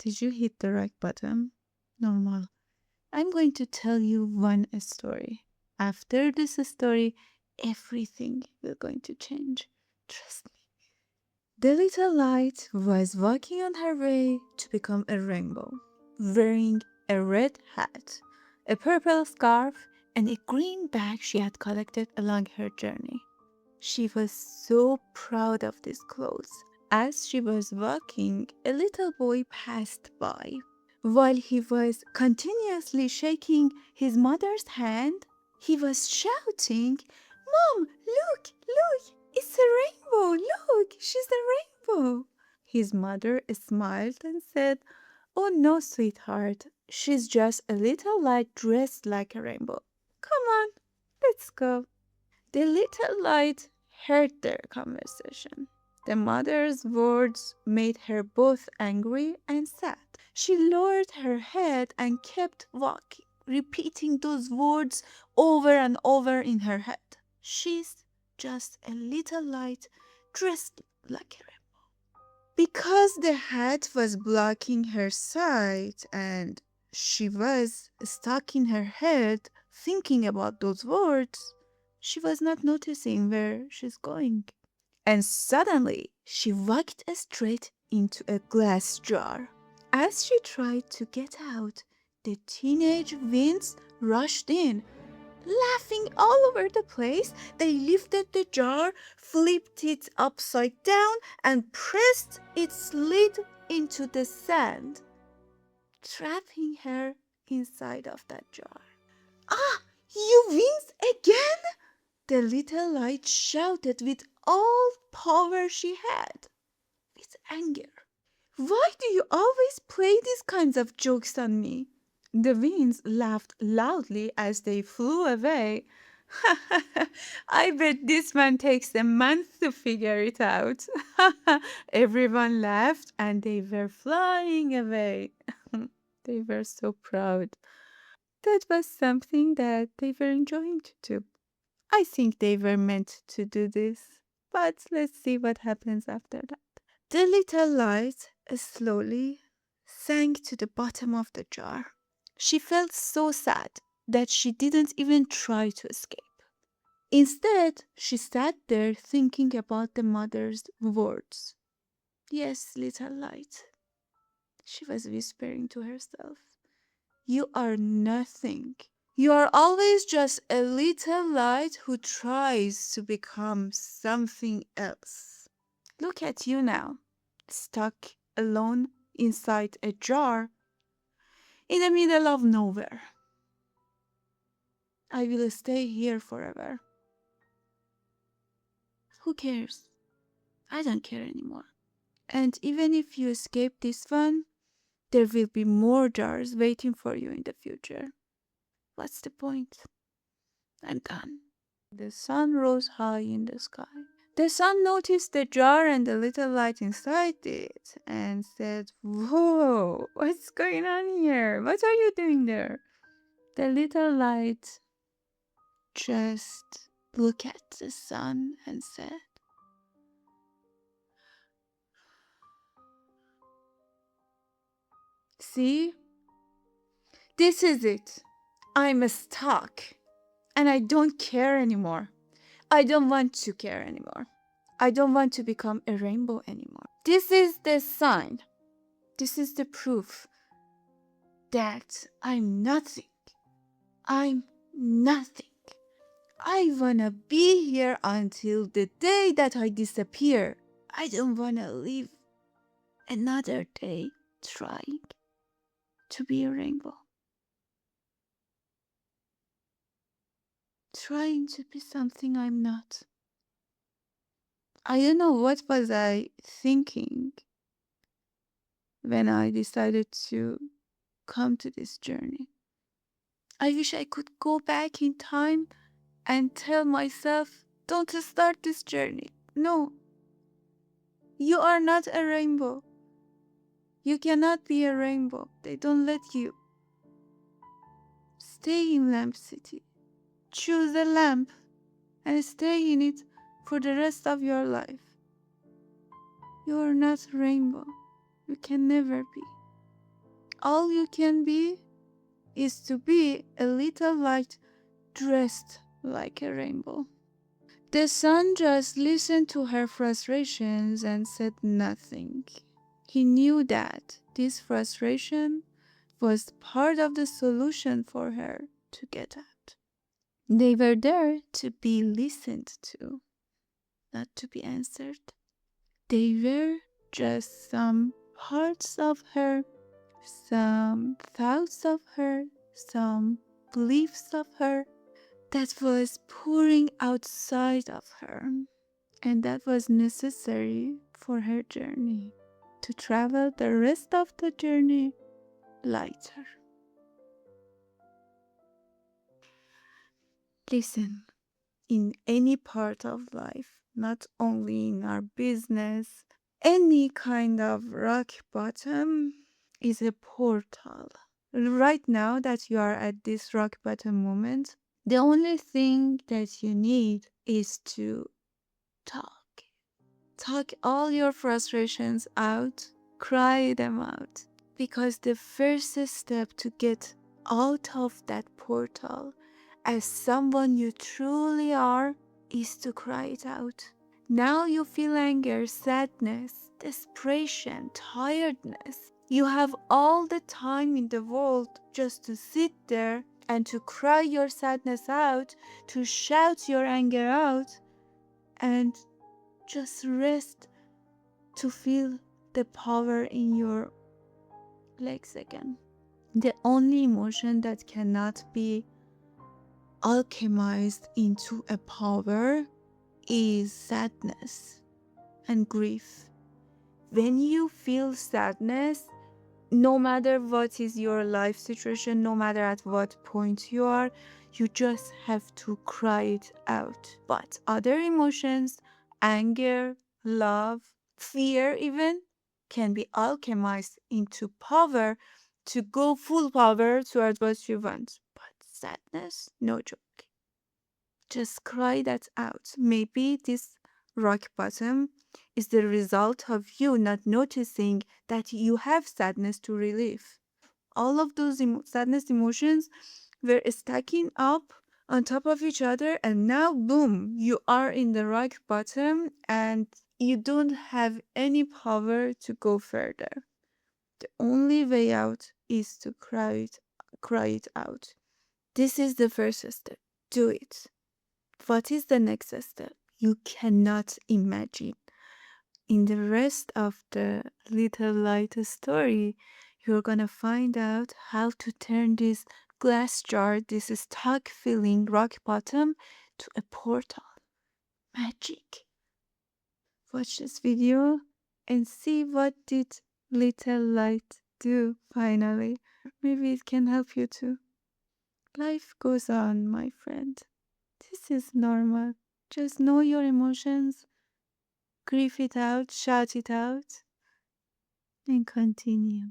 Did you hit the right button? Normal. I'm going to tell you one story. After this story, everything will going to change. Trust me. The little light was walking on her way to become a rainbow, wearing a red hat, a purple scarf, and a green bag she had collected along her journey. She was so proud of these clothes. As she was walking, a little boy passed by. While he was continuously shaking his mother's hand, he was shouting, "Mom, look, look, it's a rainbow, look, she's a rainbow." His mother smiled and said, "Oh no, sweetheart, she's just a little light dressed like a rainbow. Come on, let's go." The little light heard their conversation. The mother's words made her both angry and sad. She lowered her head and kept walking, repeating those words over and over in her head. She's just a little light dressed like a rainbow. Because the hat was blocking her sight and she was stuck in her head thinking about those words, she was not noticing where she's going. And suddenly, she walked straight into a glass jar. As she tried to get out, the teenage winds rushed in. Laughing all over the place, they lifted the jar, flipped it upside down, and pressed its lid into the sand, trapping her inside of that jar. "Ah, you wins again!" The little light shouted with all power she had, with anger. "Why do you always play these kinds of jokes on me?" The winds laughed loudly as they flew away. "I bet this one takes a month to figure it out." Everyone laughed and they were flying away. They were so proud. That was something that they were enjoying to do. I think they were meant to do this, but let's see what happens after that. The little light slowly sank to the bottom of the jar. She felt so sad that she didn't even try to escape. Instead, she sat there thinking about the mother's words. "Yes, little light," she was whispering to herself. "You are nothing. You are always just a little light who tries to become something else. Look at you now, stuck alone inside a jar in the middle of nowhere. I will stay here forever. Who cares? I don't care anymore. And even if you escape this one, there will be more jars waiting for you in the future. What's the point? I'm gone." The sun rose high in the sky. The sun noticed the jar and the little light inside it and said, "Whoa, what's going on here? What are you doing there?" The little light just looked at the sun and said, "See, this is it. I'm stuck and I don't care anymore. I don't want to care anymore. I don't want to become a rainbow anymore. This is the sign. This is the proof that I'm nothing. I'm nothing. I wanna be here until the day that I disappear. I don't wanna live another day trying to be a rainbow. Trying to be something I'm not." I don't know what was I thinking when I decided to come to this journey. I wish I could go back in time and tell myself, "Don't start this journey. No, you are not a rainbow. You cannot be a rainbow. They don't let you. Stay in Lamp City. Choose a lamp and stay in it for the rest of your life. You are not a rainbow. You can never be." all you can be is to be a little light dressed like a rainbow. The sun just listened to her frustrations and said nothing. He knew that this frustration was part of the solution for her to get out. They were there to be listened to, not to be answered. They were just some parts of her, some thoughts of her, some beliefs of her that was pouring outside of her, and that was necessary for her journey to travel the rest of the journey lighter. Listen, in any part of life, not only in our business, any kind of rock bottom is a portal. Right now that you are at this rock bottom moment, the only thing that you need is to talk. Talk all your frustrations out, cry them out. Because the first step to get out of that portal as someone you truly are is to cry it out. Now you feel anger, sadness, desperation, tiredness. You have all the time in the world just to sit there and to cry your sadness out, to shout your anger out, and just rest to feel the power in your legs again. The only emotion that cannot be alchemized into a power is sadness and grief. When you feel sadness, no matter what is your life situation, no matter at what point you are, you just have to cry it out. But other emotions, anger, love, fear even, can be alchemized into power to go full power towards what you want. But sadness, no joke. Just cry that out. Maybe this rock bottom is the result of you not noticing that you have sadness to relieve. All of those sadness emotions were stacking up on top of each other, and now, boom, you are in the rock bottom and you don't have any power to go further. The only way out is to cry it out. This is the first step. Do it. What is the next step? You cannot imagine. In the rest of the Little Light story, you're gonna find out how to turn this glass jar, this stuck feeling rock bottom, to a portal. Magic. Watch this video and see what did Little Light do finally. Maybe it can help you too. Life goes on, my friend. This is normal. Just know your emotions, grieve it out, shout it out, and continue.